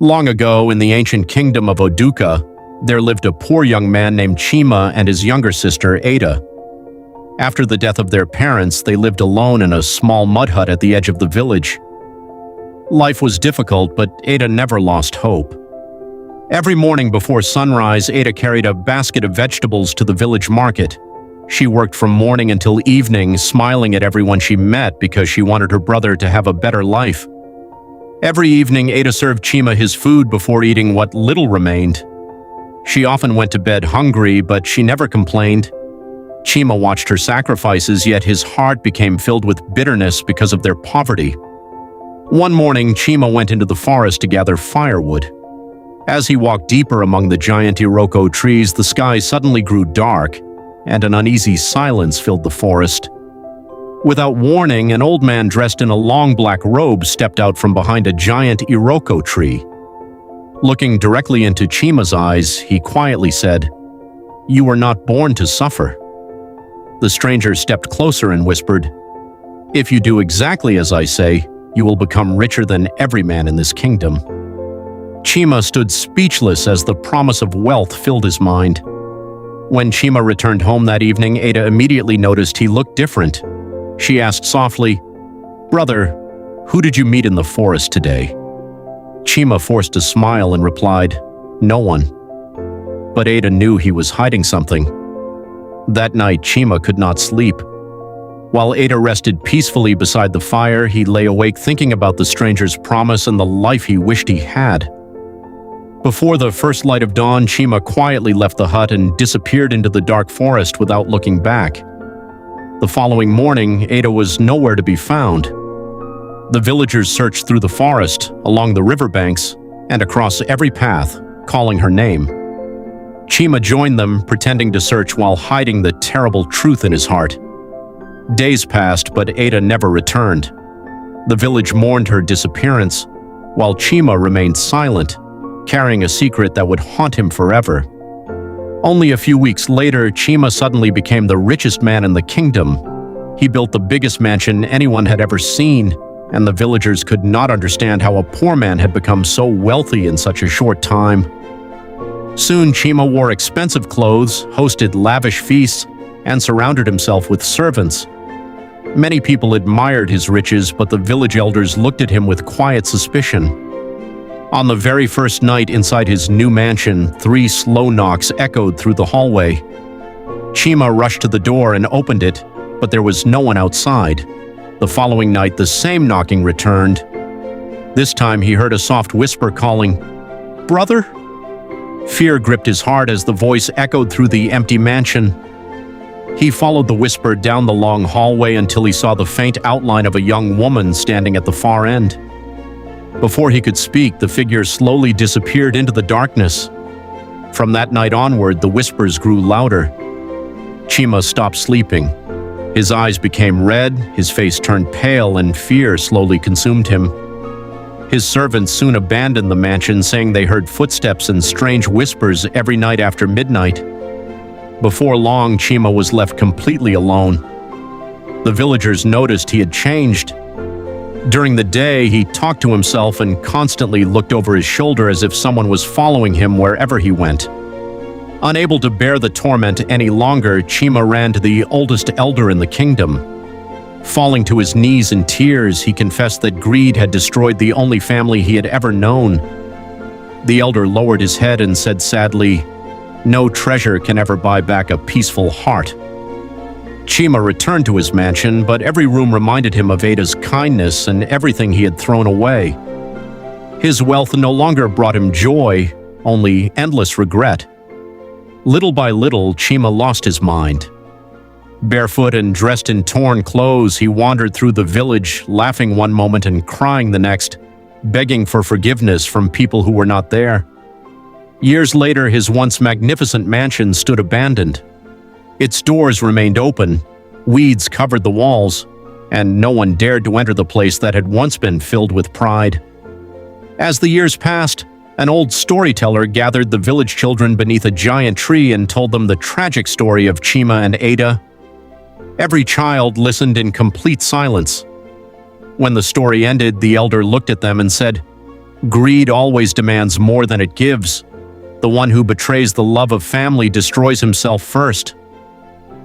Long ago, in the ancient kingdom of Oduka, there lived a poor young man named Chima and his younger sister, Ada. After the death of their parents, they lived alone in a small mud hut at the edge of the village. Life was difficult, but Ada never lost hope. Every morning before sunrise, Ada carried a basket of vegetables to the village market. She worked from morning until evening, smiling at everyone she met because she wanted her brother to have a better life. Every evening, Ada served Chima his food before eating what little remained. She often went to bed hungry, but she never complained. Chima watched her sacrifices, yet his heart became filled with bitterness because of their poverty. One morning, Chima went into the forest to gather firewood. As he walked deeper among the giant Iroko trees, the sky suddenly grew dark, and an uneasy silence filled the forest. Without warning, an old man dressed in a long black robe stepped out from behind a giant Iroko tree. Looking directly into Chima's eyes, he quietly said, "You were not born to suffer." The stranger stepped closer and whispered, "If you do exactly as I say, you will become richer than every man in this kingdom." Chima stood speechless as the promise of wealth filled his mind. When Chima returned home that evening, Ada immediately noticed he looked different. She asked softly, "Brother, who did you meet in the forest today?" Chima forced a smile and replied, "No one." But Ada knew he was hiding something. That night, Chima could not sleep. While Ada rested peacefully beside the fire, he lay awake thinking about the stranger's promise and the life he wished he had. Before the first light of dawn, Chima quietly left the hut and disappeared into the dark forest without looking back. The following morning, Ada was nowhere to be found. The villagers searched through the forest, along the riverbanks, and across every path, calling her name. Chima joined them, pretending to search while hiding the terrible truth in his heart. Days passed, but Ada never returned. The village mourned her disappearance, while Chima remained silent, carrying a secret that would haunt him forever. Only a few weeks later, Chima suddenly became the richest man in the kingdom. He built the biggest mansion anyone had ever seen, and the villagers could not understand how a poor man had become so wealthy in such a short time. Soon, Chima wore expensive clothes, hosted lavish feasts, and surrounded himself with servants. Many people admired his riches, but the village elders looked at him with quiet suspicion. On the very first night inside his new mansion, 3 slow knocks echoed through the hallway. Chima rushed to the door and opened it, but there was no one outside. The following night, the same knocking returned. This time, he heard a soft whisper calling, "Brother?" Fear gripped his heart as the voice echoed through the empty mansion. He followed the whisper down the long hallway until he saw the faint outline of a young woman standing at the far end. Before he could speak, the figure slowly disappeared into the darkness. From that night onward, the whispers grew louder. Chima stopped sleeping. His eyes became red, his face turned pale, and fear slowly consumed him. His servants soon abandoned the mansion, saying they heard footsteps and strange whispers every night after midnight. Before long, Chima was left completely alone. The villagers noticed he had changed. During the day, he talked to himself and constantly looked over his shoulder as if someone was following him wherever he went. Unable to bear the torment any longer, Chima ran to the oldest elder in the kingdom. Falling to his knees in tears, he confessed that greed had destroyed the only family he had ever known. The elder lowered his head and said sadly, "No treasure can ever buy back a peaceful heart." Chima returned to his mansion, but every room reminded him of Ada's kindness and everything he had thrown away. His wealth no longer brought him joy, only endless regret. Little by little, Chima lost his mind. Barefoot and dressed in torn clothes, he wandered through the village, laughing one moment and crying the next, begging for forgiveness from people who were not there. Years later, his once magnificent mansion stood abandoned. Its doors remained open, weeds covered the walls, and no one dared to enter the place that had once been filled with pride. As the years passed, an old storyteller gathered the village children beneath a giant tree and told them the tragic story of Chima and Ada. Every child listened in complete silence. When the story ended, the elder looked at them and said, Greed always demands more than it gives. The one who betrays the love of family destroys himself first.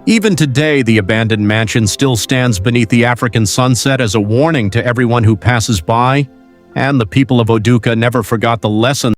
Even today, the abandoned mansion still stands beneath the African sunset as a warning to everyone who passes by, and the people of Oduka never forgot the lesson